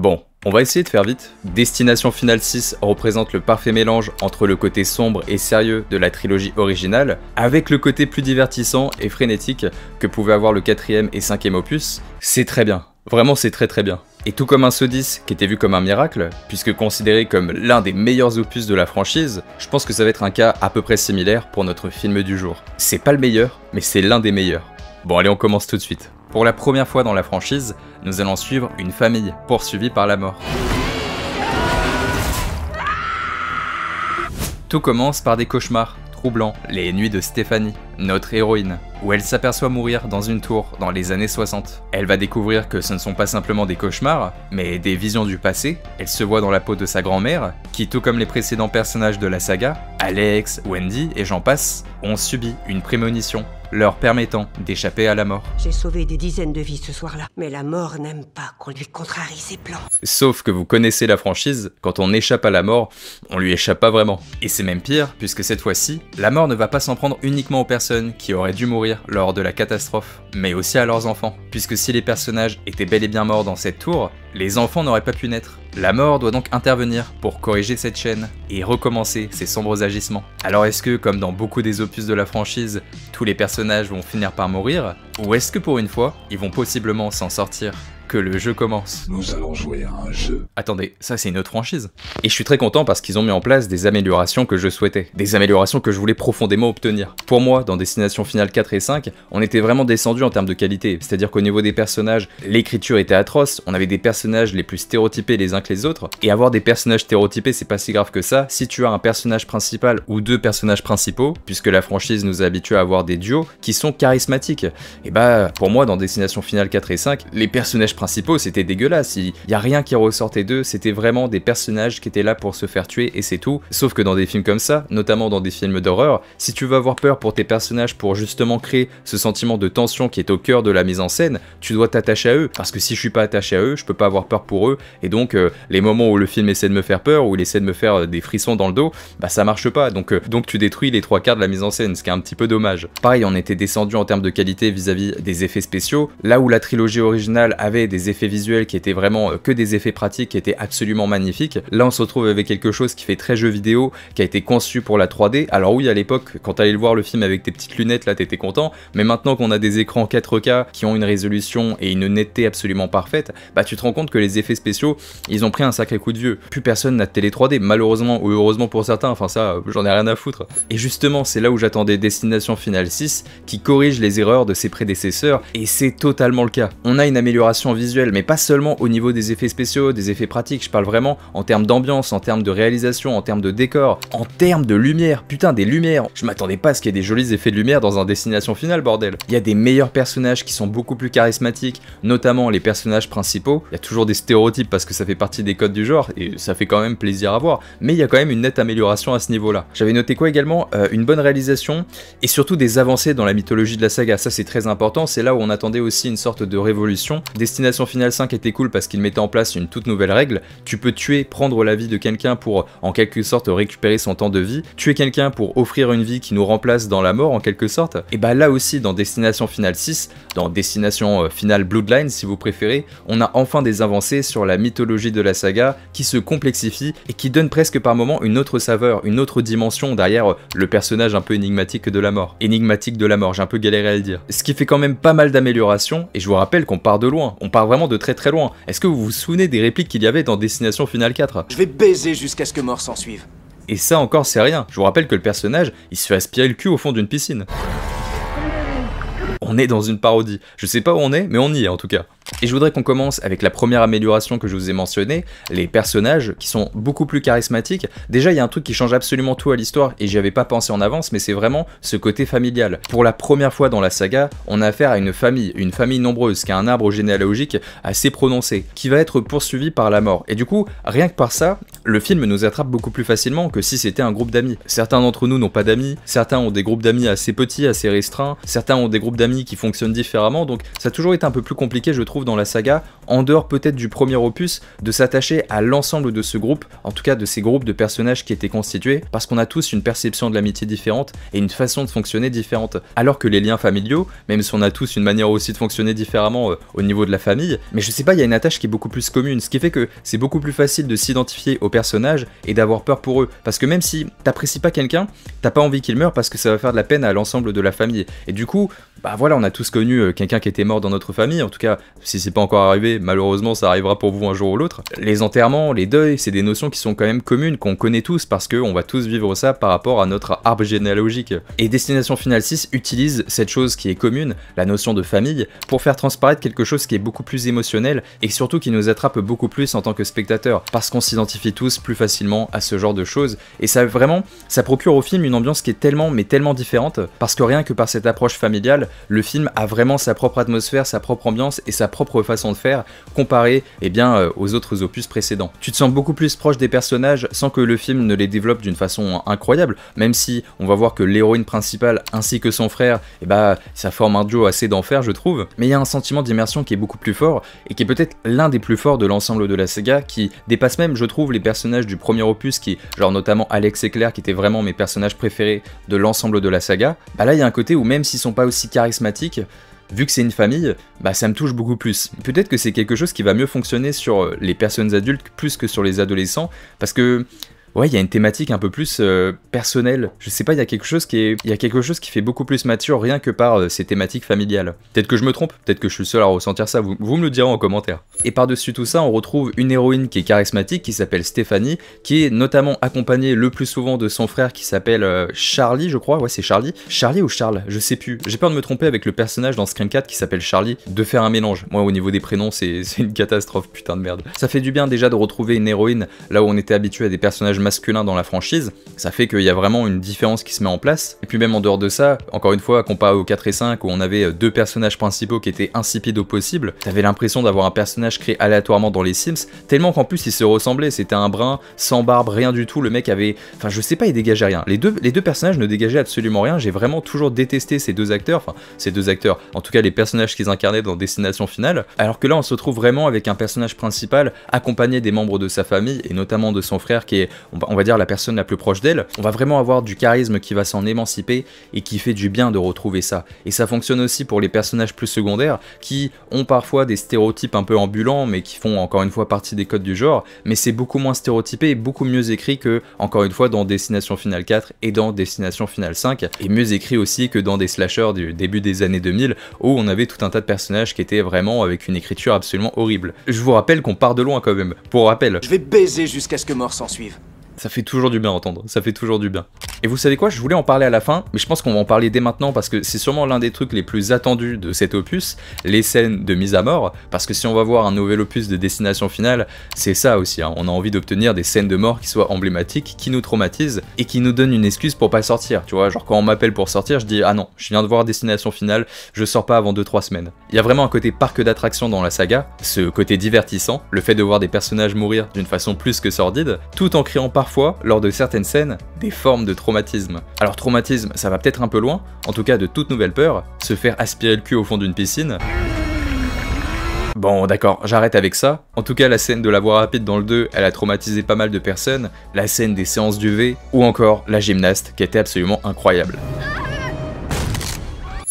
Bon, on va essayer de faire vite. Destination Finale 6 représente le parfait mélange entre le côté sombre et sérieux de la trilogie originale, avec le côté plus divertissant et frénétique que pouvaient avoir le 4e et 5e opus. C'est très bien, vraiment c'est très bien. Et tout comme un Saw 10 qui était vu comme un miracle, puisque considéré comme l'un des meilleurs opus de la franchise, je pense que ça va être un cas à peu près similaire pour notre film du jour. C'est pas le meilleur, mais c'est l'un des meilleurs. Bon allez, on commence tout de suite. Pour la première fois dans la franchise, nous allons suivre une famille poursuivie par la mort. Tout commence par des cauchemars troublants, les nuits de Stéphanie, notre héroïne, où elle s'aperçoit mourir dans une tour dans les années 60. Elle va découvrir que ce ne sont pas simplement des cauchemars, mais des visions du passé. Elle se voit dans la peau de sa grand-mère, qui tout comme les précédents personnages de la saga, Alex, Wendy et j'en passe, ont subi une prémonition, leur permettant d'échapper à la mort. J'ai sauvé des dizaines de vies ce soir-là, mais la mort n'aime pas qu'on lui contrarie ses plans. Sauf que vous connaissez la franchise, quand on échappe à la mort, on lui échappe pas vraiment. Et c'est même pire, puisque cette fois-ci, la mort ne va pas s'en prendre uniquement aux personnes qui auraient dû mourir lors de la catastrophe, mais aussi à leurs enfants. Puisque si les personnages étaient bel et bien morts dans cette tour, les enfants n'auraient pas pu naître. La mort doit donc intervenir pour corriger cette chaîne et recommencer ses sombres agissements. Alors est-ce que, comme dans beaucoup des opus de la franchise, tous les personnages vont finir par mourir? Ou est-ce que pour une fois, ils vont possiblement s'en sortir? Que le jeu commence. Nous allons jouer à un jeu. Attendez, ça c'est une autre franchise. Et je suis très content parce qu'ils ont mis en place des améliorations que je souhaitais. Des améliorations que je voulais profondément obtenir. Pour moi, dans Destination Finale 4 et 5, on était vraiment descendu en termes de qualité. C'est-à-dire qu'au niveau des personnages, l'écriture était atroce, on avait des personnages les plus stéréotypés les uns que les autres. Et avoir des personnages stéréotypés, c'est pas si grave que ça. Si tu as un personnage principal ou deux personnages principaux, puisque la franchise nous a habitués à avoir des duos qui sont charismatiques. Et bah, pour moi, dans Destination Finale 4 et 5, les personnages principaux c'était dégueulasse, il y a rien qui ressortait d'eux, c'était vraiment des personnages qui étaient là pour se faire tuer et c'est tout. Sauf que dans des films comme ça, notamment dans des films d'horreur, si tu veux avoir peur pour tes personnages pour justement créer ce sentiment de tension qui est au cœur de la mise en scène, tu dois t'attacher à eux, parce que si je suis pas attaché à eux, je peux pas avoir peur pour eux, et donc les moments où le film essaie de me faire peur, où il essaie de me faire des frissons dans le dos, bah ça marche pas, donc tu détruis les 3/4 de la mise en scène, ce qui est un petit peu dommage. Pareil, on était descendu en termes de qualité vis-à-vis des effets spéciaux, là où la trilogie originale avait des effets visuels qui étaient vraiment que des effets pratiques qui étaient absolument magnifiques. Là on se retrouve avec quelque chose qui fait très jeu vidéo, qui a été conçu pour la 3D. Alors oui, à l'époque, quand t'allais le voir le film avec tes petites lunettes là, t'étais content, mais maintenant qu'on a des écrans 4K qui ont une résolution et une netteté absolument parfaite, bah tu te rends compte que les effets spéciaux, ils ont pris un sacré coup de vieux. Plus personne n'a de télé 3D, malheureusement ou heureusement pour certains, enfin ça, j'en ai rien à foutre. Et justement, c'est là où j'attendais Destination Finale 6, qui corrige les erreurs de ses prédécesseurs, et c'est totalement le cas. On a une amélioration visuelle, mais pas seulement au niveau des effets spéciaux, des effets pratiques, je parle vraiment en termes d'ambiance, en termes de réalisation, en termes de décor, en termes de lumière, putain des lumières. Je m'attendais pas à ce qu'il y ait des jolis effets de lumière dans un Destination Finale, bordel. Il y a des meilleurs personnages qui sont beaucoup plus charismatiques, notamment les personnages principaux. Il y a toujours des stéréotypes parce que ça fait partie des codes du genre, et ça fait quand même plaisir à voir, mais il y a quand même une nette amélioration à ce niveau-là. J'avais noté quoi également? Une bonne réalisation, et surtout des avancées dans la mythologie de la saga, ça c'est très important, c'est là où on attendait aussi une sorte de révolution. Destination Finale 5 était cool parce qu'il mettait en place une toute nouvelle règle, tu peux tuer, prendre la vie de quelqu'un pour en quelque sorte récupérer son temps de vie, tuer quelqu'un pour offrir une vie qui nous remplace dans la mort en quelque sorte, et bah là aussi dans Destination Finale 6, dans Destination Finale Bloodline si vous préférez, on a enfin des avancées sur la mythologie de la saga qui se complexifie et qui donne presque par moments une autre saveur, une autre dimension derrière le personnage un peu énigmatique de la mort. Énigmatique de la mort, j'ai un peu galéré à le dire. Ce qui fait quand même pas mal d'améliorations, et je vous rappelle qu'on part de loin, on part vraiment de très très loin. Est-ce que vous vous souvenez des répliques qu'il y avait dans Destination Finale 4? Je vais baiser jusqu'à ce que mort s'en suive. Et ça encore c'est rien, je vous rappelle que le personnage, il se fait aspirer le cul au fond d'une piscine. On est dans une parodie, je sais pas où on est, mais on y est en tout cas. Et je voudrais qu'on commence avec la première amélioration que je vous ai mentionnée, les personnages qui sont beaucoup plus charismatiques. Déjà il y a un truc qui change absolument tout à l'histoire et j'y avais pas pensé en avance, mais c'est vraiment ce côté familial. Pour la première fois dans la saga, on a affaire à une famille nombreuse, qui a un arbre généalogique assez prononcé, qui va être poursuivi par la mort. Et du coup, rien que par ça, le film nous attrape beaucoup plus facilement que si c'était un groupe d'amis. Certains d'entre nous n'ont pas d'amis, certains ont des groupes d'amis assez petits, assez restreints, certains ont des groupes d'amis qui fonctionnent différemment, donc ça a toujours été un peu plus compliqué je trouve retrouve dans la saga, en dehors peut-être du premier opus, de s'attacher à l'ensemble de ce groupe, en tout cas de ces groupes de personnages qui étaient constitués, parce qu'on a tous une perception de l'amitié différente et une façon de fonctionner différente. Alors que les liens familiaux, même si on a tous une manière aussi de fonctionner différemment au niveau de la famille, mais je sais pas, il y a une attache qui est beaucoup plus commune, ce qui fait que c'est beaucoup plus facile de s'identifier aux personnages et d'avoir peur pour eux. Parce que même si t'apprécies pas quelqu'un, t'as pas envie qu'il meure parce que ça va faire de la peine à l'ensemble de la famille. Et du coup, bah voilà, on a tous connu quelqu'un qui était mort dans notre famille, en tout cas, si c'est pas encore arrivé, malheureusement ça arrivera pour vous un jour ou l'autre. Les enterrements, les deuils, c'est des notions qui sont quand même communes, qu'on connaît tous parce qu'on va tous vivre ça par rapport à notre arbre généalogique. Et Destination Finale 6 utilise cette chose qui est commune, la notion de famille, pour faire transparaître quelque chose qui est beaucoup plus émotionnel et surtout qui nous attrape beaucoup plus en tant que spectateur, parce qu'on s'identifie tous plus facilement à ce genre de choses. Et ça vraiment, ça procure au film une ambiance qui est tellement, mais tellement différente, parce que rien que par cette approche familiale, le film a vraiment sa propre atmosphère, sa propre ambiance et sa propre façon de faire, comparé aux autres opus précédents. Tu te sens beaucoup plus proche des personnages sans que le film ne les développe d'une façon incroyable, même si on va voir que l'héroïne principale ainsi que son frère, ça forme un duo assez d'enfer je trouve, mais il y a un sentiment d'immersion qui est beaucoup plus fort, et qui est peut-être l'un des plus forts de l'ensemble de la saga, qui dépasse même je trouve les personnages du premier opus, qui genre notamment Alex et Claire qui étaient vraiment mes personnages préférés de l'ensemble de la saga. Bah là il y a un côté où même s'ils sont pas aussi charismatiques, vu que c'est une famille, bah ça me touche beaucoup plus. Peut-être que c'est quelque chose qui va mieux fonctionner sur les personnes adultes plus que sur les adolescents, parce que ouais, il y a une thématique un peu plus personnelle. Je sais pas, il y a quelque chose qui fait beaucoup plus mature rien que par ces thématiques familiales. Peut-être que je me trompe, peut-être que je suis le seul à ressentir ça, vous me le direz en commentaire. Et par-dessus tout ça, on retrouve une héroïne qui est charismatique, qui s'appelle Stéphanie, qui est notamment accompagnée le plus souvent de son frère qui s'appelle Charlie, je crois, ouais c'est Charlie. Charlie ou Charles, je sais plus. J'ai peur de me tromper avec le personnage dans Scream 4 qui s'appelle Charlie, de faire un mélange. Moi au niveau des prénoms, c'est une catastrophe, putain de merde. Ça fait du bien déjà de retrouver une héroïne là où on était habitué à des personnages masculin dans la franchise, ça fait qu'il y a vraiment une différence qui se met en place. Et puis même en dehors de ça, encore une fois, comparé au 4 et 5 où on avait deux personnages principaux qui étaient insipides au possible, t'avais l'impression d'avoir un personnage créé aléatoirement dans les Sims, tellement qu'en plus ils se ressemblaient, c'était un brun, sans barbe, rien du tout, le mec avait... Enfin je sais pas, il dégageait rien. Les deux personnages ne dégageaient absolument rien, j'ai vraiment toujours détesté ces deux acteurs, en tout cas les personnages qu'ils incarnaient dans Destination Finale, alors que là on se retrouve vraiment avec un personnage principal accompagné des membres de sa famille, et notamment de son frère qui est on va dire la personne la plus proche d'elle. On va vraiment avoir du charisme qui va s'en émanciper et qui fait du bien de retrouver ça. Et ça fonctionne aussi pour les personnages plus secondaires qui ont parfois des stéréotypes un peu ambulants mais qui font encore une fois partie des codes du genre, mais c'est beaucoup moins stéréotypé et beaucoup mieux écrit que encore une fois dans Destination Finale 4 et dans Destination Finale 5, et mieux écrit aussi que dans des slashers du début des années 2000 où on avait tout un tas de personnages qui étaient vraiment avec une écriture absolument horrible. Je vous rappelle qu'on part de loin quand même, pour rappel. Je vais baiser jusqu'à ce que mort s'en suive. Ça fait toujours du bien à entendre, ça fait toujours du bien. Et vous savez quoi, je voulais en parler à la fin, mais je pense qu'on va en parler dès maintenant parce que c'est sûrement l'un des trucs les plus attendus de cet opus, les scènes de mise à mort, parce que si on va voir un nouvel opus de Destination Finale, c'est ça aussi, hein. On a envie d'obtenir des scènes de mort qui soient emblématiques, qui nous traumatisent et qui nous donnent une excuse pour pas sortir, tu vois, genre quand on m'appelle pour sortir, je dis ah non, je viens de voir Destination Finale, je sors pas avant 2-3 semaines. Il y a vraiment un côté parc d'attractions dans la saga, ce côté divertissant, le fait de voir des personnages mourir d'une façon plus que sordide, tout en créant parfois, lors de certaines scènes, des formes de traumatisme. Alors traumatisme, ça va peut-être un peu loin, en tout cas de toute nouvelle peur, se faire aspirer le cul au fond d'une piscine. Bon d'accord, j'arrête avec ça. En tout cas la scène de la voie rapide dans le 2, elle a traumatisé pas mal de personnes, la scène des séances d'UV, ou encore la gymnaste qui était absolument incroyable.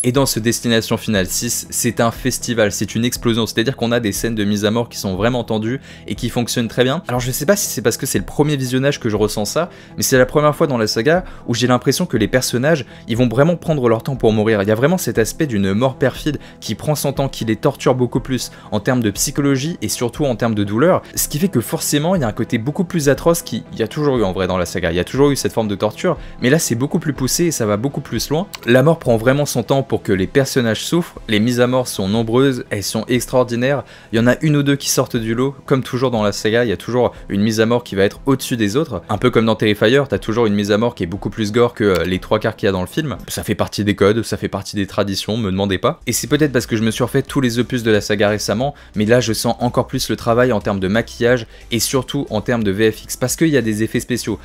Et dans ce Destination Finale 6, c'est un festival, c'est une explosion, c'est-à-dire qu'on a des scènes de mise à mort qui sont vraiment tendues et qui fonctionnent très bien. Alors je sais pas si c'est parce que c'est le premier visionnage que je ressens ça, mais c'est la première fois dans la saga où j'ai l'impression que les personnages, ils vont vraiment prendre leur temps pour mourir. Il y a vraiment cet aspect d'une mort perfide qui prend son temps, qui les torture beaucoup plus en termes de psychologie et surtout en termes de douleur, ce qui fait que forcément il y a un côté beaucoup plus atroce qu'il y a toujours eu en vrai dans la saga. Il y a toujours eu cette forme de torture, mais là c'est beaucoup plus poussé et ça va beaucoup plus loin. La mort prend vraiment son temps pour que les personnages souffrent, les mises à mort sont nombreuses, elles sont extraordinaires, il y en a une ou deux qui sortent du lot, comme toujours dans la saga, il y a toujours une mise à mort qui va être au-dessus des autres, un peu comme dans Terrifier, t'as toujours une mise à mort qui est beaucoup plus gore que les 3/4 qu'il y a dans le film, ça fait partie des codes, ça fait partie des traditions, me demandez pas, et c'est peut-être parce que je me suis refait tous les opus de la saga récemment, mais là je sens encore plus le travail en termes de maquillage, et surtout en termes de VFX, parce qu'il y a des effets spéciaux,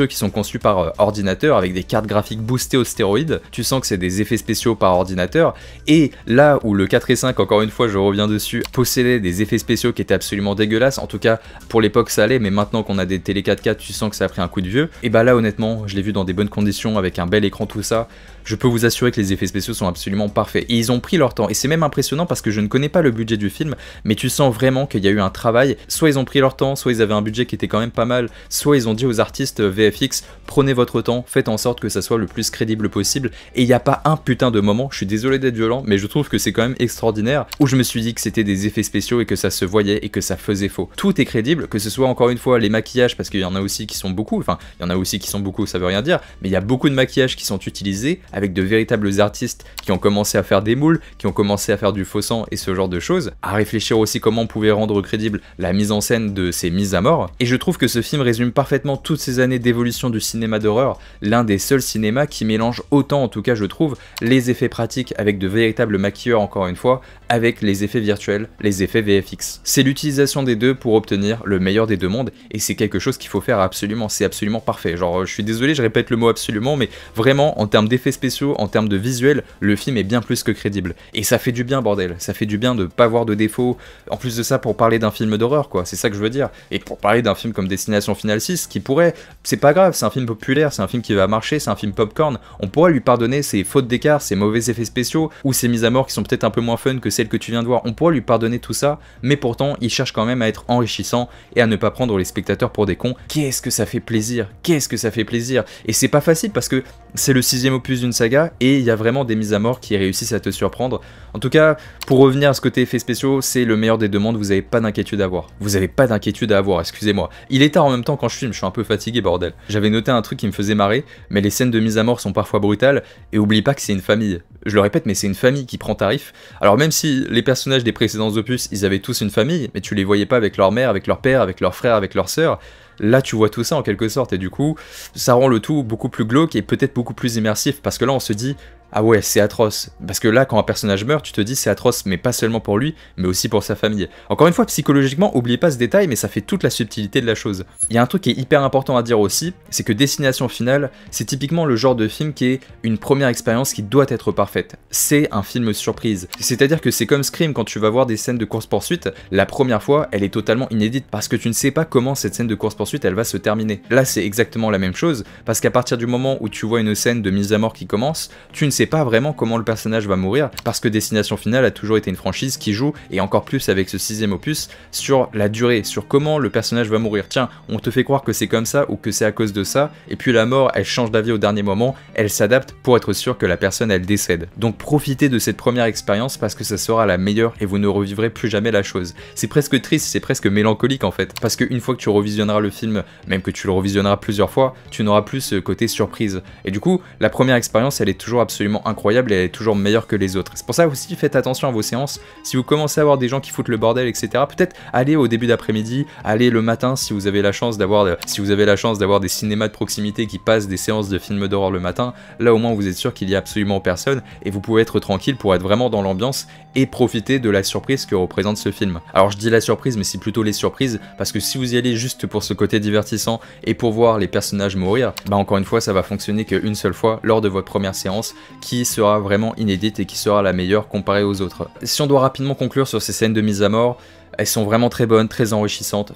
qui sont conçus par ordinateur, avec des cartes graphiques boostées aux stéroïdes, tu sens que c'est des effets spéciaux spéciaux par ordinateur, et là où le 4 et 5, encore une fois je reviens dessus, possédait des effets spéciaux qui étaient absolument dégueulasses, en tout cas pour l'époque ça allait, mais maintenant qu'on a des télé 4K tu sens que ça a pris un coup de vieux, et bah là honnêtement je l'ai vu dans des bonnes conditions avec un bel écran, tout ça, je peux vous assurer que les effets spéciaux sont absolument parfaits, et ils ont pris leur temps, et c'est même impressionnant parce que je ne connais pas le budget du film, mais tu sens vraiment qu'il y a eu un travail, soit ils ont pris leur temps, soit ils avaient un budget qui était quand même pas mal, soit ils ont dit aux artistes VFX, prenez votre temps, faites en sorte que ça soit le plus crédible possible, et il n'y a pas un putain de moment, je suis désolé d'être violent, mais je trouve que c'est quand même extraordinaire, où je me suis dit que c'était des effets spéciaux et que ça se voyait et que ça faisait faux. Tout est crédible, que ce soit encore une fois les maquillages, parce qu'il y en a aussi qui sont beaucoup, enfin il y en a aussi qui sont beaucoup, ça veut rien dire, mais il y a beaucoup de maquillages qui sont utilisés avec de véritables artistes qui ont commencé à faire des moules, qui ont commencé à faire du faux sang et ce genre de choses, à réfléchir aussi comment on pouvait rendre crédible la mise en scène de ces mises à mort, et je trouve que ce film résume parfaitement toutes ces années d'évolution du cinéma d'horreur, l'un des seuls cinémas qui mélange autant, en tout cas je trouve, les effets pratiques avec de véritables maquilleurs encore une fois, avec les effets virtuels, les effets VFX. C'est l'utilisation des deux pour obtenir le meilleur des deux mondes, et c'est quelque chose qu'il faut faire absolument, c'est absolument parfait. Genre je suis désolé, je répète le mot absolument, mais vraiment en termes d'effets spéciaux, en termes de visuel, le film est bien plus que crédible. Et ça fait du bien bordel, ça fait du bien de pas voir de défauts, en plus de ça pour parler d'un film d'horreur quoi, c'est ça que je veux dire. Et pour parler d'un film comme Destination Finale 6, qui pourrait, c'est pas grave, c'est un film populaire, c'est un film qui va marcher, c'est un film popcorn, on pourrait lui pardonner ses fautes d'écart, ses mauvais effets spéciaux, ou ses mises à mort qui sont peut-être un peu moins fun que celles que tu viens de voir, on pourrait lui pardonner tout ça, mais pourtant il cherche quand même à être enrichissant et à ne pas prendre les spectateurs pour des cons. Qu'est-ce que ça fait plaisir, qu'est-ce que ça fait plaisir, et c'est pas facile parce que c'est le 6ème opus d'une saga, et il y a vraiment des mises à mort qui réussissent à te surprendre. En tout cas, pour revenir à ce côté effets spéciaux, c'est le meilleur des deux mondes, vous avez pas d'inquiétude à avoir. Vous avez pas d'inquiétude à avoir, excusez-moi. Il est tard en même temps quand je filme, je suis un peu fatigué bordel. J'avais noté un truc qui me faisait marrer, mais les scènes de mise à mort sont parfois brutales, et oublie pas que c'est une famille. Je le répète, mais c'est une famille qui prend tarif. Alors même si les personnages des précédents opus, ils avaient tous une famille, mais tu les voyais pas avec leur mère, avec leur père, avec leurs frères, avec leurs sœurs, là tu vois tout ça en quelque sorte, et du coup, ça rend le tout beaucoup plus glauque et peut-être beaucoup plus immersif, parce que là on se dit, ah ouais, c'est atroce. Parce que là, quand un personnage meurt, tu te dis c'est atroce, mais pas seulement pour lui, mais aussi pour sa famille. Encore une fois, psychologiquement, oubliez pas ce détail, mais ça fait toute la subtilité de la chose. Il y a un truc qui est hyper important à dire aussi, c'est que Destination Finale, c'est typiquement le genre de film qui est une première expérience qui doit être parfaite. C'est un film surprise. C'est-à-dire que c'est comme Scream, quand tu vas voir des scènes de course-poursuite, la première fois, elle est totalement inédite, parce que tu ne sais pas comment cette scène de course-poursuite, elle va se terminer. Là, c'est exactement la même chose, parce qu'à partir du moment où tu vois une scène de mise à mort qui commence, tu ne sais pas vraiment comment le personnage va mourir, parce que Destination Finale a toujours été une franchise qui joue, et encore plus avec ce 6ème opus, sur la durée, sur comment le personnage va mourir. Tiens, on te fait croire que c'est comme ça, ou que c'est à cause de ça, et puis la mort, elle change d'avis au dernier moment, elle s'adapte pour être sûr que la personne, elle décède. Donc profitez de cette première expérience, parce que ça sera la meilleure, et vous ne revivrez plus jamais la chose. C'est presque triste, c'est presque mélancolique en fait, parce qu'une fois que tu revisionneras le film, même que tu le revisionneras plusieurs fois, tu n'auras plus ce côté surprise. Et du coup, la première expérience, elle est toujours absolument incroyable, et elle est toujours meilleure que les autres. C'est pour ça aussi, faites attention à vos séances. Si vous commencez à avoir des gens qui foutent le bordel, etc., peut-être allez au début d'après-midi, allez le matin si vous avez la chance d'avoir des cinémas de proximité qui passent des séances de films d'horreur le matin. Là au moins vous êtes sûr qu'il y a absolument personne et vous pouvez être tranquille pour être vraiment dans l'ambiance et profiter de la surprise que représente ce film. Alors je dis la surprise, mais c'est plutôt les surprises, parce que si vous y allez juste pour ce côté divertissant et pour voir les personnages mourir, bah encore une fois ça va fonctionner qu'une seule fois lors de votre première séance, qui sera vraiment inédite et qui sera la meilleure comparée aux autres. Si on doit rapidement conclure sur ces scènes de mise à mort, elles sont vraiment très bonnes, très enrichissantes,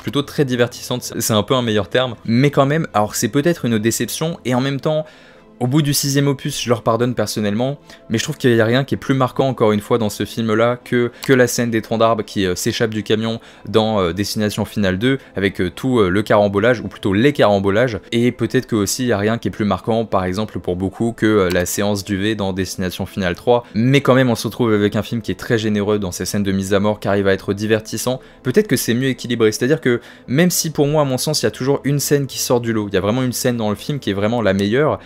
plutôt très divertissantes, c'est un peu un meilleur terme, mais quand même, alors c'est peut-être une déception, et en même temps, au bout du 6ème opus, je leur pardonne personnellement, mais je trouve qu'il n'y a rien qui est plus marquant encore une fois dans ce film-là que la scène des troncs d'arbres qui s'échappent du camion dans Destination Finale 2, avec tout le carambolage, ou plutôt les carambolages, et peut-être que aussi il n'y a rien qui est plus marquant, par exemple pour beaucoup, que la séance du V dans Destination Finale 3, mais quand même on se retrouve avec un film qui est très généreux dans ses scènes de mise à mort, qui arrive à être divertissant, peut-être que c'est mieux équilibré, c'est-à-dire que même si pour moi à mon sens il y a toujours une scène qui sort du lot, il y a vraiment une scène dans le film qui est vraiment la meilleure,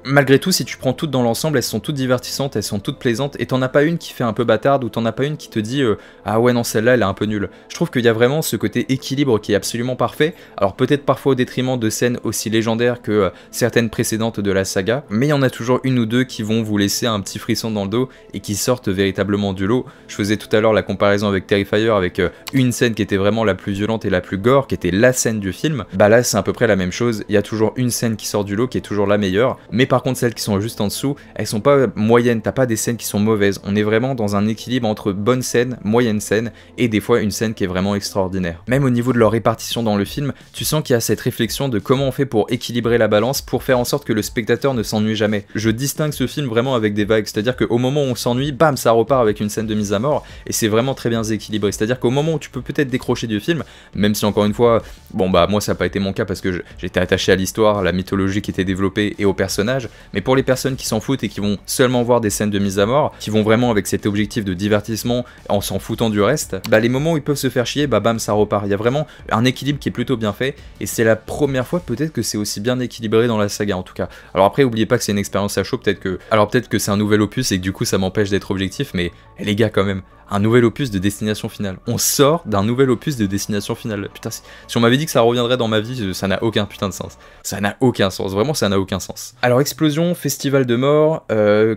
malgré tout, si tu prends toutes dans l'ensemble, elles sont toutes divertissantes, elles sont toutes plaisantes, et t'en as pas une qui fait un peu bâtarde, ou t'en as pas une qui te dit ah ouais non celle-là elle est un peu nulle. Je trouve qu'il y a vraiment ce côté équilibre qui est absolument parfait, alors peut-être parfois au détriment de scènes aussi légendaires que certaines précédentes de la saga, mais il y en a toujours une ou deux qui vont vous laisser un petit frisson dans le dos, et qui sortent véritablement du lot. Je faisais tout à l'heure la comparaison avec Terrifier, avec une scène qui était vraiment la plus violente et la plus gore, qui était la scène du film, bah là c'est à peu près la même chose, il y a toujours une scène qui sort du lot, qui est toujours la meilleure, mais par contre celles qui sont juste en dessous, elles sont pas moyennes, t'as pas des scènes qui sont mauvaises, on est vraiment dans un équilibre entre bonnes scènes, moyennes scènes, et des fois une scène qui est vraiment extraordinaire. Même au niveau de leur répartition dans le film, tu sens qu'il y a cette réflexion de comment on fait pour équilibrer la balance, pour faire en sorte que le spectateur ne s'ennuie jamais. Je distingue ce film vraiment avec des vagues, c'est-à-dire qu'au moment où on s'ennuie, bam, ça repart avec une scène de mise à mort, et c'est vraiment très bien équilibré. C'est-à-dire qu'au moment où tu peux peut-être décrocher du film, même si encore une fois, bon bah moi ça n'a pas été mon cas parce que j'étais attaché à l'histoire, à la mythologie qui était développée et aux personnages, mais pour les personnes qui s'en foutent et qui vont seulement voir des scènes de mise à mort, qui vont vraiment avec cet objectif de divertissement en s'en foutant du reste, bah les moments où ils peuvent se faire chier, bah bam, ça repart. Il y a vraiment un équilibre qui est plutôt bien fait, et c'est la première fois peut-être que c'est aussi bien équilibré dans la saga en tout cas. Alors après, oubliez pas que c'est une expérience à chaud, peut-être que c'est un nouvel opus et que du coup ça m'empêche d'être objectif, mais les gars quand même, un nouvel opus de Destination Finale. On sort d'un nouvel opus de Destination Finale. Putain, si on m'avait dit que ça reviendrait dans ma vie, ça n'a aucun putain de sens. Ça n'a aucun sens, vraiment ça n'a aucun sens. Alors explosion, festival de mort,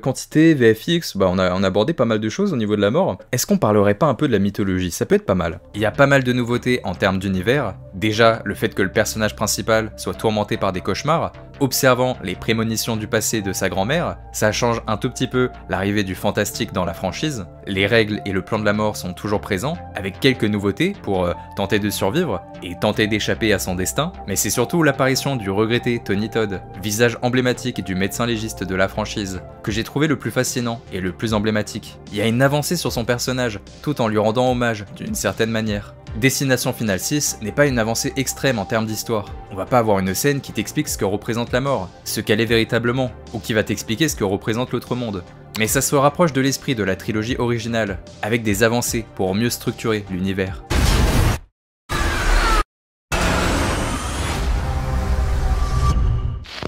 quantité, VFX, bah on a abordé pas mal de choses au niveau de la mort. Est-ce qu'on parlerait pas un peu de la mythologie? Ça peut être pas mal. Il y a pas mal de nouveautés en termes d'univers. Déjà, le fait que le personnage principal soit tourmenté par des cauchemars, observant les prémonitions du passé de sa grand-mère, ça change un tout petit peu l'arrivée du fantastique dans la franchise. Les règles et le plan de la mort sont toujours présents, avec quelques nouveautés pour tenter de survivre et tenter d'échapper à son destin, mais c'est surtout l'apparition du regretté Tony Todd, visage emblématique du médecin légiste de la franchise, que j'ai trouvé le plus fascinant et le plus emblématique. Il y a une avancée sur son personnage, tout en lui rendant hommage d'une certaine manière. Destination Finale 6 n'est pas une avancée extrême en termes d'histoire. On va pas avoir une scène qui t'explique ce que représente la mort, ce qu'elle est véritablement, ou qui va t'expliquer ce que représente l'autre monde. Mais ça se rapproche de l'esprit de la trilogie originale, avec des avancées pour mieux structurer l'univers.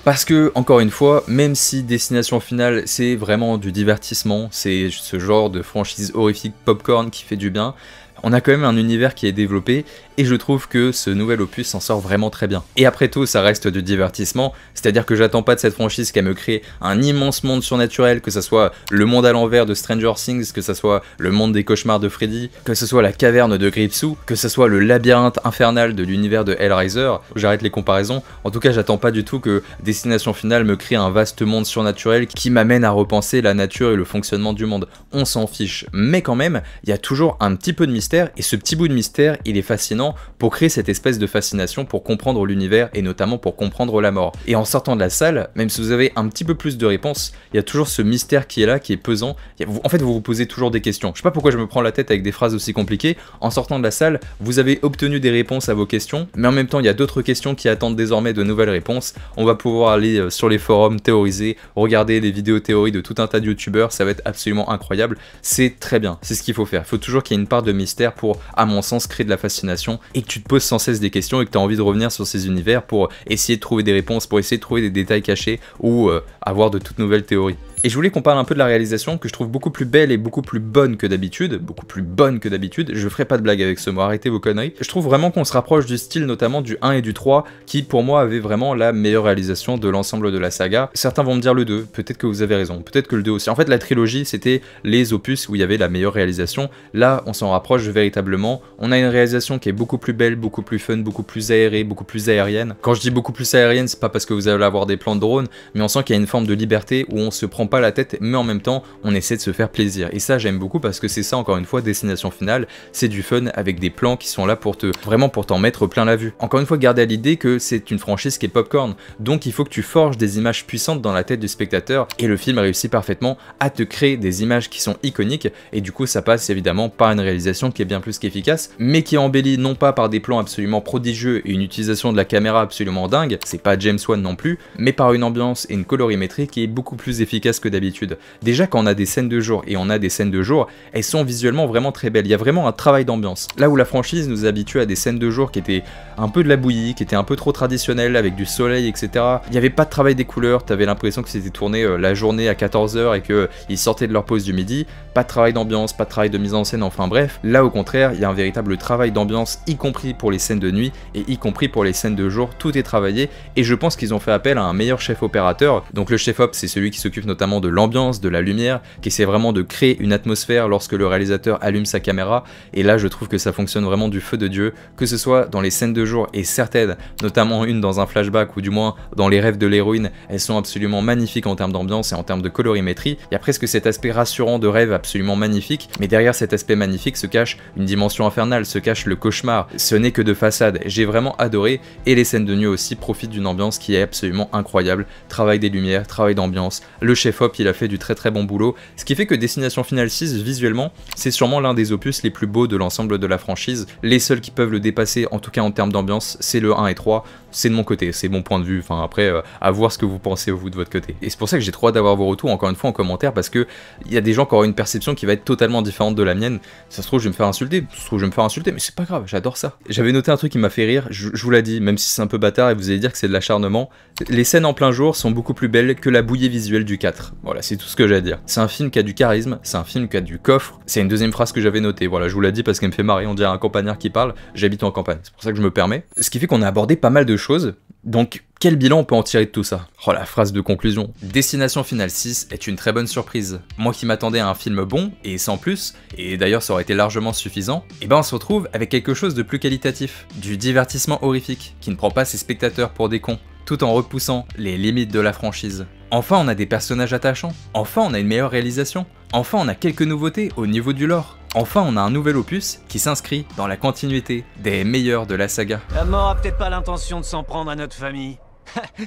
Parce que, encore une fois, même si Destination Finale c'est vraiment du divertissement, c'est ce genre de franchise horrifique popcorn qui fait du bien, on a quand même un univers qui est développé, et je trouve que ce nouvel opus s'en sort vraiment très bien. Et après tout, ça reste du divertissement, c'est-à-dire que j'attends pas de cette franchise qu'elle me crée un immense monde surnaturel, que ça soit le monde à l'envers de Stranger Things, que ça soit le monde des cauchemars de Freddy, que ce soit la caverne de Gripsou, que ce soit le labyrinthe infernal de l'univers de Hellraiser. J'arrête les comparaisons. En tout cas, j'attends pas du tout que Destination Finale me crée un vaste monde surnaturel qui m'amène à repenser la nature et le fonctionnement du monde. On s'en fiche. Mais quand même, il y a toujours un petit peu de mystère, et ce petit bout de mystère, il est fascinant pour créer cette espèce de fascination pour comprendre l'univers et notamment pour comprendre la mort. Et en sortant de la salle, même si vous avez un petit peu plus de réponses, il y a toujours ce mystère qui est là, qui est pesant. En fait, vous vous posez toujours des questions. Je sais pas pourquoi je me prends la tête avec des phrases aussi compliquées. En sortant de la salle, vous avez obtenu des réponses à vos questions, mais en même temps, il y a d'autres questions qui attendent désormais de nouvelles réponses. On va pouvoir aller sur les forums, théoriser, regarder des vidéos théories de tout un tas de youtubeurs, ça va être absolument incroyable. C'est très bien, c'est ce qu'il faut faire. Il faut toujours qu'il y ait une part de mystère pour, à mon sens, créer de la fascination et que tu te poses sans cesse des questions et que tu as envie de revenir sur ces univers pour essayer de trouver des réponses, pour essayer de trouver des détails cachés ou avoir de toutes nouvelles théories. Et je voulais qu'on parle un peu de la réalisation que je trouve beaucoup plus belle et beaucoup plus bonne que d'habitude. Je ferai pas de blague avec ce mot, arrêtez vos conneries. Je trouve vraiment qu'on se rapproche du style notamment du 1 et du 3 qui pour moi avait vraiment la meilleure réalisation de l'ensemble de la saga. Certains vont me dire le 2, peut-être que vous avez raison, peut-être que le 2 aussi. En fait la trilogie c'était les opus où il y avait la meilleure réalisation. Là on s'en rapproche véritablement. On a une réalisation qui est beaucoup plus belle, beaucoup plus fun, beaucoup plus aérée, beaucoup plus aérienne. Quand je dis beaucoup plus aérienne, c'est pas parce que vous allez avoir des plans de drone, mais on sent qu'il y a une forme de liberté où on se prend pas la tête, mais en même temps on essaie de se faire plaisir, et ça j'aime beaucoup parce que c'est ça encore une fois Destination Finale, c'est du fun avec des plans qui sont là pour vraiment pour t'en mettre plein la vue. Encore une fois, gardez à l'idée que c'est une franchise qui est popcorn, donc il faut que tu forges des images puissantes dans la tête du spectateur, et le film réussit parfaitement à te créer des images qui sont iconiques, et du coup ça passe évidemment par une réalisation qui est bien plus qu'efficace, mais qui est embellie non pas par des plans absolument prodigieux et une utilisation de la caméra absolument dingue, c'est pas James Wan non plus, mais par une ambiance et une colorimétrie qui est beaucoup plus efficace que d'habitude. Déjà quand on a des scènes de jour, et on a des scènes de jour, elles sont visuellement vraiment très belles, il y a vraiment un travail d'ambiance. Là où la franchise nous habitue à des scènes de jour qui étaient un peu de la bouillie, qui étaient un peu trop traditionnelles, avec du soleil, etc. Il n'y avait pas de travail des couleurs, t'avais l'impression que c'était tourné la journée à 14 h et qu'ils sortaient de leur pause du midi, pas de travail d'ambiance, pas de travail de mise en scène, enfin bref. Là au contraire, il y a un véritable travail d'ambiance, y compris pour les scènes de nuit, et y compris pour les scènes de jour, tout est travaillé, et je pense qu'ils ont fait appel à un meilleur chef opérateur. Donc le chef op c'est celui qui s'occupe notamment notamment de l'ambiance, de la lumière, qui essaie vraiment de créer une atmosphère lorsque le réalisateur allume sa caméra, et là je trouve que ça fonctionne vraiment du feu de Dieu, que ce soit dans les scènes de jour et certaines, notamment une dans un flashback ou du moins dans les rêves de l'héroïne, elles sont absolument magnifiques en termes d'ambiance et en termes de colorimétrie. Il y a presque cet aspect rassurant de rêve absolument magnifique, mais derrière cet aspect magnifique se cache une dimension infernale, se cache le cauchemar, ce n'est que de façade. J'ai vraiment adoré, et les scènes de nuit aussi profitent d'une ambiance qui est absolument incroyable, travail des lumières, travail d'ambiance, le chef-op il a fait du très bon boulot, ce qui fait que Destination Finale 6 visuellement c'est sûrement l'un des opus les plus beaux de l'ensemble de la franchise. Les seuls qui peuvent le dépasser, en tout cas en termes d'ambiance, c'est le 1 et 3, c'est de mon côté, c'est mon point de vue, enfin après à voir ce que vous pensez vous de votre côté. Et c'est pour ça que j'ai trop hâte d'avoir vos retours encore une fois en commentaire, parce que il y a des gens qui auront une perception qui va être totalement différente de la mienne. Ça se trouve je vais me faire insulter, mais c'est pas grave, j'adore ça. J'avais noté un truc qui m'a fait rire, je vous l'ai dit, même si c'est un peu bâtard et vous allez dire que c'est de l'acharnement, les scènes en plein jour sont beaucoup plus belles que la bouillie visuelle du 4. Voilà, c'est tout ce que j'ai à dire. C'est un film qui a du charisme, c'est un film qui a du coffre, c'est une deuxième phrase que j'avais notée, voilà, je vous l'ai dit parce qu'elle me fait marrer, on dirait un campagnard qui parle, j'habite en campagne, c'est pour ça que je me permets. Ce qui fait qu'on a abordé pas mal de choses, donc quel bilan on peut en tirer de tout ça? Oh la phrase de conclusion. Destination Finale 6 est une très bonne surprise. Moi qui m'attendais à un film bon, et sans plus, et d'ailleurs ça aurait été largement suffisant, et ben on se retrouve avec quelque chose de plus qualitatif, du divertissement horrifique, qui ne prend pas ses spectateurs pour des cons, tout en repoussant les limites de la franchise. Enfin on a des personnages attachants, enfin on a une meilleure réalisation, enfin on a quelques nouveautés au niveau du lore, enfin on a un nouvel opus qui s'inscrit dans la continuité des meilleurs de la saga. La mort a peut-être pas l'intention de s'en prendre à notre famille.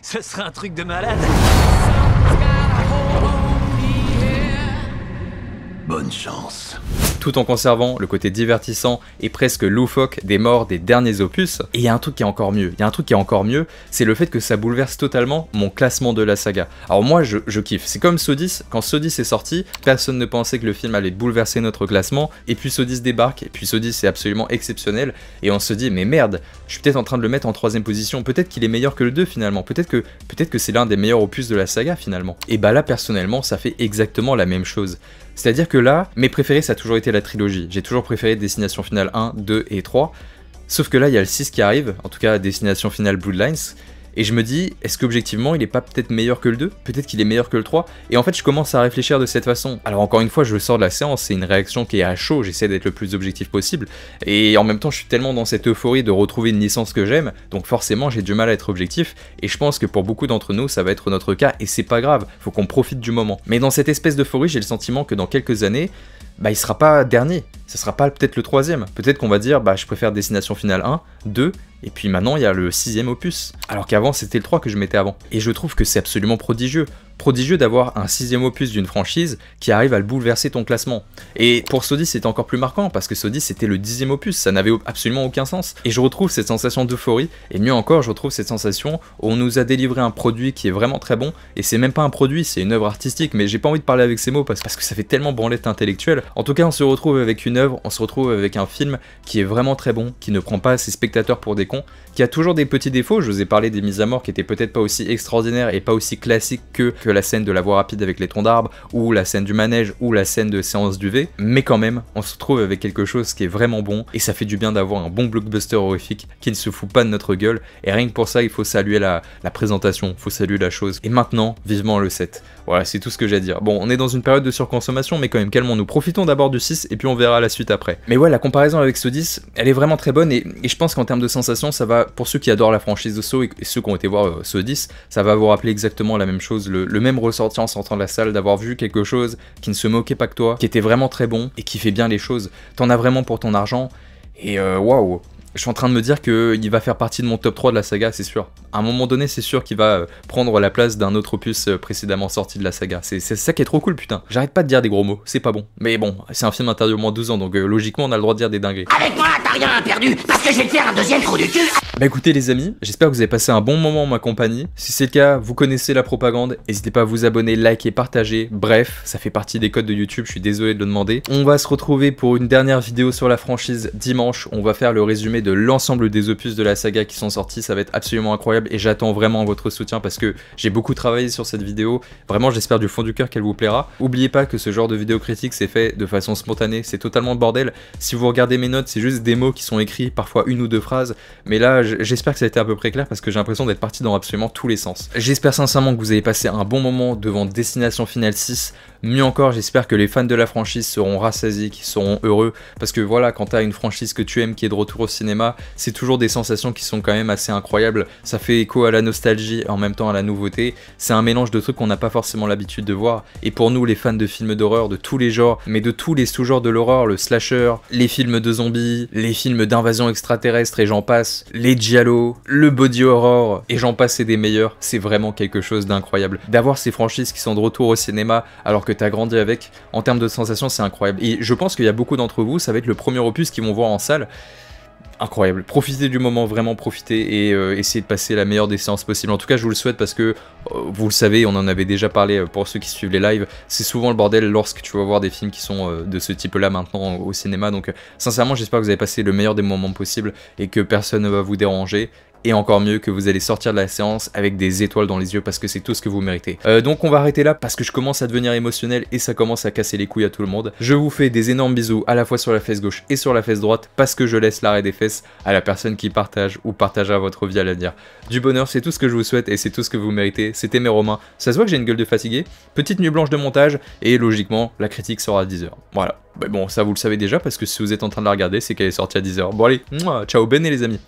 Ce serait un truc de malade. Bonne chance. Tout en conservant le côté divertissant et presque loufoque des morts des derniers opus. Et il y a un truc qui est encore mieux, c'est le fait que ça bouleverse totalement mon classement de la saga. Alors moi je kiffe, c'est comme Saw 10, quand Saw 10 est sorti, personne ne pensait que le film allait bouleverser notre classement, et puis Saw 10 débarque, et puis Saw 10 est absolument exceptionnel, et on se dit mais merde, je suis peut-être en train de le mettre en 3ème position, peut-être qu'il est meilleur que le 2 finalement, peut-être que c'est l'un des meilleurs opus de la saga finalement. Et bah là personnellement ça fait exactement la même chose. C'est-à-dire que là, mes préférés ça a toujours été la trilogie, j'ai toujours préféré Destination Finale 1, 2 et 3, sauf que là il y a le 6 qui arrive, en tout cas Destination Finale Bloodlines, et je me dis, est-ce qu'objectivement il est pas peut-être meilleur que le 2? Peut-être qu'il est meilleur que le 3? Et en fait je commence à réfléchir de cette façon. Alors encore une fois je sors de la séance, c'est une réaction qui est à chaud, j'essaie d'être le plus objectif possible, et en même temps je suis tellement dans cette euphorie de retrouver une licence que j'aime, donc forcément j'ai du mal à être objectif, et je pense que pour beaucoup d'entre nous ça va être notre cas, et c'est pas grave, faut qu'on profite du moment. Mais dans cette espèce d'euphorie j'ai le sentiment que dans quelques années, bah il sera pas dernier, ça sera pas peut-être le 3ème, peut-être qu'on va dire bah je préfère Destination Finale 1, 2, et puis maintenant il y a le 6ème opus, alors qu'avant c'était le 3 que je mettais avant. Et je trouve que c'est absolument prodigieux d'avoir un 6ème opus d'une franchise qui arrive à le bouleverser ton classement. Et pour Saw 10 c'était encore plus marquant, parce que Saw 10 c'était le 10ème opus, ça n'avait absolument aucun sens. Et je retrouve cette sensation d'euphorie, et mieux encore je retrouve cette sensation où on nous a délivré un produit qui est vraiment très bon, et c'est même pas un produit, c'est une œuvre artistique, mais j'ai pas envie de parler avec ces mots parce que ça fait tellement branlette intellectuelle. En tout cas on se retrouve avec une œuvre, on se retrouve avec un film qui est vraiment très bon, qui ne prend pas ses spectateurs pour des cons, qui a toujours des petits défauts, je vous ai parlé des mises à mort qui étaient peut-être pas aussi extraordinaires et pas aussi classiques que la scène de la voie rapide avec les troncs d'arbres, ou la scène du manège, ou la scène de séance d'UV, mais quand même, on se retrouve avec quelque chose qui est vraiment bon, et ça fait du bien d'avoir un bon blockbuster horrifique qui ne se fout pas de notre gueule, et rien que pour ça, il faut saluer la présentation, il faut saluer la chose, et maintenant, vivement le 7. Voilà, c'est tout ce que j'ai à dire. Bon, on est dans une période de surconsommation, mais quand même, calmons-nous, profitons d'abord du 6, et puis on verra la suite après. Mais ouais, la comparaison avec Saw 10, elle est vraiment très bonne, et je pense qu'en termes de sensations, ça va, pour ceux qui adorent la franchise de Saw, et ceux qui ont été voir Saw 10, ça va vous rappeler exactement la même chose, le même ressenti en sortant de la salle, d'avoir vu quelque chose qui ne se moquait pas que toi, qui était vraiment très bon, et qui fait bien les choses. T'en as vraiment pour ton argent, et waouh, je suis en train de me dire qu'il va faire partie de mon top 3 de la saga, c'est sûr. À un moment donné, c'est sûr qu'il va prendre la place d'un autre opus précédemment sorti de la saga. C'est ça qui est trop cool, putain. J'arrête pas de dire des gros mots, c'est pas bon. Mais bon, c'est un film interdit au moins 12 ans, donc logiquement, on a le droit de dire des dingueries. Avec moi, t'as rien perdu, parce que je vais te faire un deuxième trou du cul. Bah écoutez les amis, j'espère que vous avez passé un bon moment en ma compagnie. Si c'est le cas, vous connaissez la propagande, n'hésitez pas à vous abonner, liker, partager. Bref, ça fait partie des codes de YouTube, je suis désolé de le demander. On va se retrouver pour une dernière vidéo sur la franchise dimanche. On va faire le résumé de l'ensemble des opus de la saga qui sont sortis, ça va être absolument incroyable et j'attends vraiment votre soutien parce que j'ai beaucoup travaillé sur cette vidéo. Vraiment, j'espère du fond du cœur qu'elle vous plaira. N'oubliez pas que ce genre de vidéo critique c'est fait de façon spontanée, c'est totalement le bordel. Si vous regardez mes notes, c'est juste des mots qui sont écrits, parfois une ou deux phrases, mais là j'espère que ça a été à peu près clair parce que j'ai l'impression d'être parti dans absolument tous les sens. J'espère sincèrement que vous avez passé un bon moment devant Destination Finale 6. Mieux encore, j'espère que les fans de la franchise seront rassasiés, qu'ils seront heureux, parce que voilà, quand t'as une franchise que tu aimes qui est de retour au cinéma, c'est toujours des sensations qui sont quand même assez incroyables. Ça fait écho à la nostalgie et en même temps à la nouveauté. C'est un mélange de trucs qu'on n'a pas forcément l'habitude de voir. Et pour nous, les fans de films d'horreur de tous les genres, mais de tous les sous-genres de l'horreur, le slasher, les films de zombies, les films d'invasion extraterrestre et j'en passe, les giallo, le body horror et j'en passe, c'est des meilleurs. C'est vraiment quelque chose d'incroyable. D'avoir ces franchises qui sont de retour au cinéma alors que t'as grandi avec, en termes de sensations, c'est incroyable. Et je pense qu'il y a beaucoup d'entre vous, ça va être le premier opus qu'ils vont voir en salle. Incroyable. Profitez du moment, vraiment profitez et essayez de passer la meilleure des séances possible. En tout cas, je vous le souhaite parce que, vous le savez, on en avait déjà parlé pour ceux qui suivent les lives, c'est souvent le bordel lorsque tu vas voir des films qui sont de ce type-là maintenant au cinéma. Donc, sincèrement, j'espère que vous avez passé le meilleur des moments possibles et que personne ne va vous déranger. Et encore mieux que vous allez sortir de la séance avec des étoiles dans les yeux parce que c'est tout ce que vous méritez. Donc on va arrêter là parce que je commence à devenir émotionnel et ça commence à casser les couilles à tout le monde. Je vous fais des énormes bisous à la fois sur la fesse gauche et sur la fesse droite parce que je laisse l'arrêt des fesses à la personne qui partage ou partagera votre vie à l'avenir. Du bonheur, c'est tout ce que je vous souhaite et c'est tout ce que vous méritez. C'était mes Romains. Ça se voit que j'ai une gueule de fatigué. Petite nuit blanche de montage et logiquement la critique sera à 10h. Voilà. Bah bon, ça vous le savez déjà parce que si vous êtes en train de la regarder, c'est qu'elle est sortie à 10h. Bon allez, ciao, benez les amis.